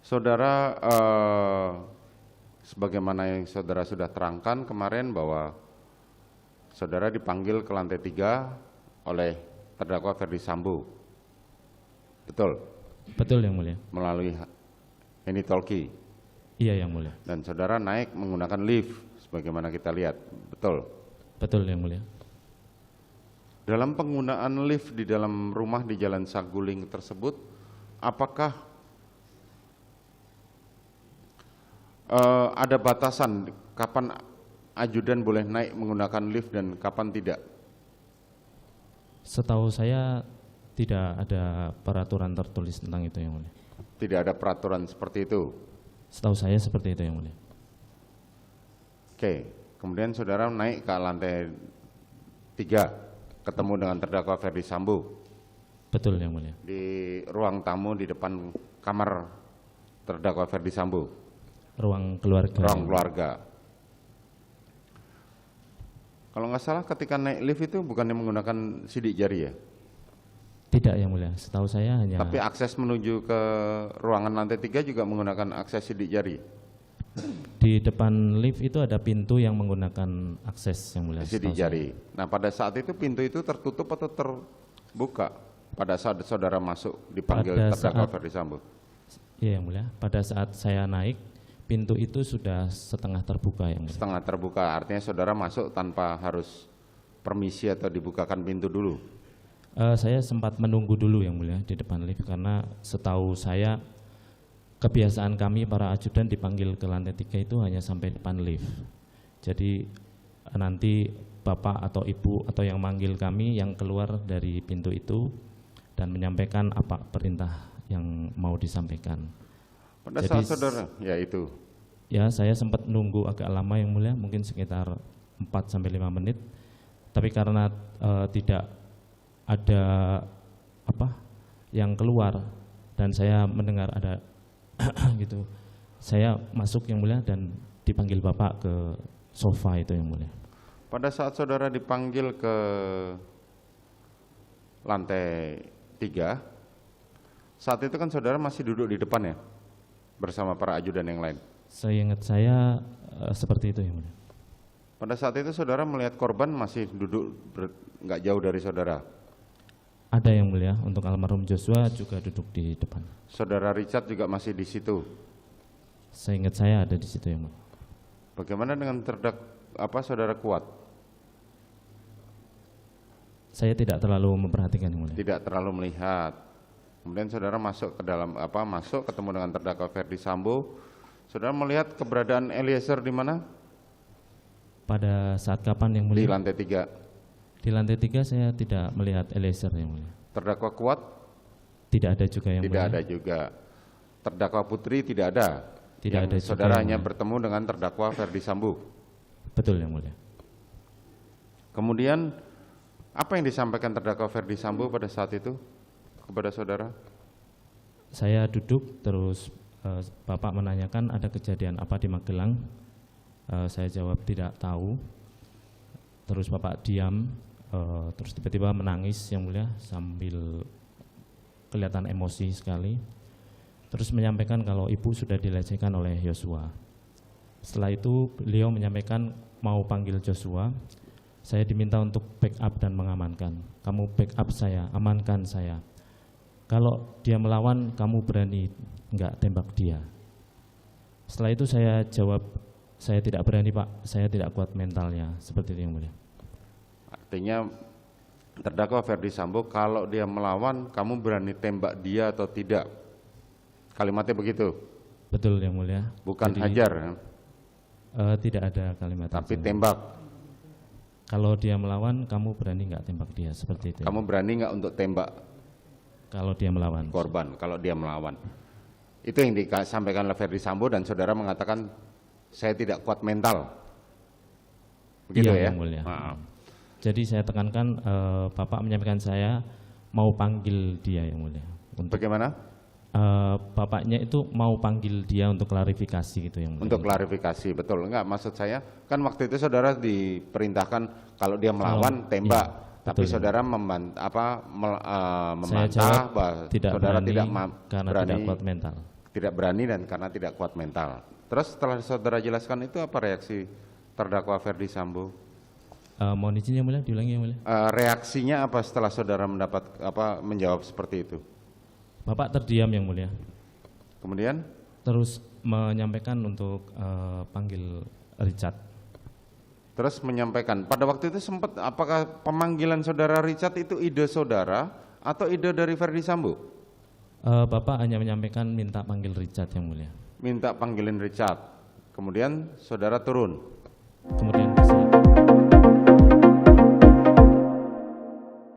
Saudara, sebagaimana yang saudara sudah terangkan kemarin bahwa saudara dipanggil ke lantai 3 oleh terdakwa Ferdi Sambo. Betul? Betul yang mulia. Melalui Henny Tolki. Iya yang mulia. Dan saudara naik menggunakan lift sebagaimana kita lihat. Betul? Betul yang mulia. Dalam penggunaan lift di dalam rumah di Jalan Saguling tersebut, apakah ada batasan kapan ajudan boleh naik menggunakan lift dan kapan tidak? Setahu saya tidak ada peraturan tertulis tentang itu yang mulia. Tidak ada peraturan seperti itu? Setahu saya seperti itu yang mulia. Oke, kemudian saudara naik ke lantai 3, ketemu dengan terdakwa Ferdi Sambo. Betul yang mulia. Di ruang tamu di depan kamar terdakwa Ferdi Sambo. Ruang keluarga. Ruang keluarga. Kalau nggak salah ketika naik lift itu bukannya menggunakan sidik jari ya? Tidak yang mulia, setahu saya hanya. Tapi akses menuju ke ruangan lantai 3 juga menggunakan akses sidik jari? Di depan lift itu ada pintu yang menggunakan akses yang mulia. Sidik jari. Nah pada saat itu pintu itu tertutup atau terbuka? Pada saat saudara masuk dipanggil terdakwa Ferdi Sambo? Iya yang mulia, pada saat saya naik pintu itu sudah setengah terbuka yang mulia. Setengah terbuka, artinya saudara masuk tanpa harus permisi atau dibukakan pintu dulu? Saya sempat menunggu dulu yang mulia di depan lift karena setahu saya kebiasaan kami para ajudan dipanggil ke lantai 3 itu hanya sampai depan lift. Jadi nanti bapak atau ibu atau yang manggil kami yang keluar dari pintu itu dan menyampaikan apa perintah yang mau disampaikan. Pada jadi, saat saudara, ya itu. Ya saya sempat nunggu agak lama yang mulia, mungkin sekitar 4-5 menit. Tapi karena tidak ada apa yang keluar dan saya mendengar ada gitu, saya masuk yang mulia dan dipanggil bapak ke sofa itu yang mulia. Pada saat saudara dipanggil ke lantai 3, saat itu kan saudara masih duduk di depan ya bersama para ajudan yang lain? Seingat saya seperti itu yang mulia. Pada saat itu saudara melihat korban masih duduk nggak jauh dari saudara? Ada yang mulia, untuk almarhum Joshua juga duduk di depan. Saudara Richard juga masih di situ? Seingat saya ada di situ yang mulia. Bagaimana dengan saudara Kuat? Saya tidak terlalu memperhatikan yang mulia. Tidak terlalu melihat. Kemudian saudara masuk ke dalam masuk ketemu dengan terdakwa Ferdi Sambo. Saudara melihat keberadaan Eliezer di mana? Pada saat kapan yang mulia? Di lantai 3. Di lantai 3 saya tidak melihat Eliezer yang mulia. Terdakwa Kuat? Tidak ada juga yang tidak mulia. Ada juga. Terdakwa Putri tidak ada? Tidak ada juga. Saudara hanya bertemu dengan terdakwa Ferdi Sambo? Betul yang mulia. Kemudian apa yang disampaikan terdakwa Ferdi Sambo pada saat itu kepada saudara? Saya duduk terus bapak menanyakan ada kejadian apa di Magelang. Saya jawab tidak tahu. Terus bapak diam, terus tiba-tiba menangis yang mulia sambil kelihatan emosi sekali. Terus menyampaikan kalau ibu sudah dilecehkan oleh Joshua. Setelah itu beliau menyampaikan mau panggil Joshua. Saya diminta untuk backup dan mengamankan. Kamu backup saya, amankan saya. Kalau dia melawan, kamu berani enggak tembak dia? Setelah itu saya jawab, saya tidak berani pak, saya tidak kuat mentalnya. Seperti itu yang mulia. Artinya terdakwa Ferdi Sambo kalau dia melawan, kamu berani tembak dia atau tidak? Kalimatnya begitu? Betul yang mulia. Bukan jadi, hajar? Tidak ada kalimat. Tapi tembak? Kalau dia melawan, kamu berani nggak tembak dia? Seperti itu. Kamu berani nggak untuk tembak? Kalau dia melawan. Korban, kalau dia melawan. Itu yang disampaikan oleh Ferdi Sambo dan saudara mengatakan saya tidak kuat mental. Begitu iya, ya? Yang mulia. Jadi saya tekankan bapak menyampaikan saya mau panggil dia yang mulia. Bagaimana? Bapaknya itu mau panggil dia untuk klarifikasi gitu yang mulia. Untuk klarifikasi, betul. Enggak, maksud saya kan waktu itu saudara diperintahkan kalau dia melawan tembak. Iya. Tapi saudara membantah bahwa tidak saudara berani tidak karena berani tidak kuat mental. tidak berani dan karena tidak kuat mental. Terus setelah saudara jelaskan itu apa reaksi terdakwa Ferdi Sambo? Mohon izin yang mulia, diulangi yang mulia. Reaksinya apa setelah saudara menjawab seperti itu? Bapak terdiam yang mulia. Kemudian? Terus menyampaikan untuk panggil Richard. Terus menyampaikan, pada waktu itu sempat apakah pemanggilan saudara Richard itu ide saudara atau ide dari Ferdi Sambo? Bapak hanya menyampaikan minta panggil Richard yang mulia. Minta panggilin Richard, kemudian saudara turun. Kemudian saya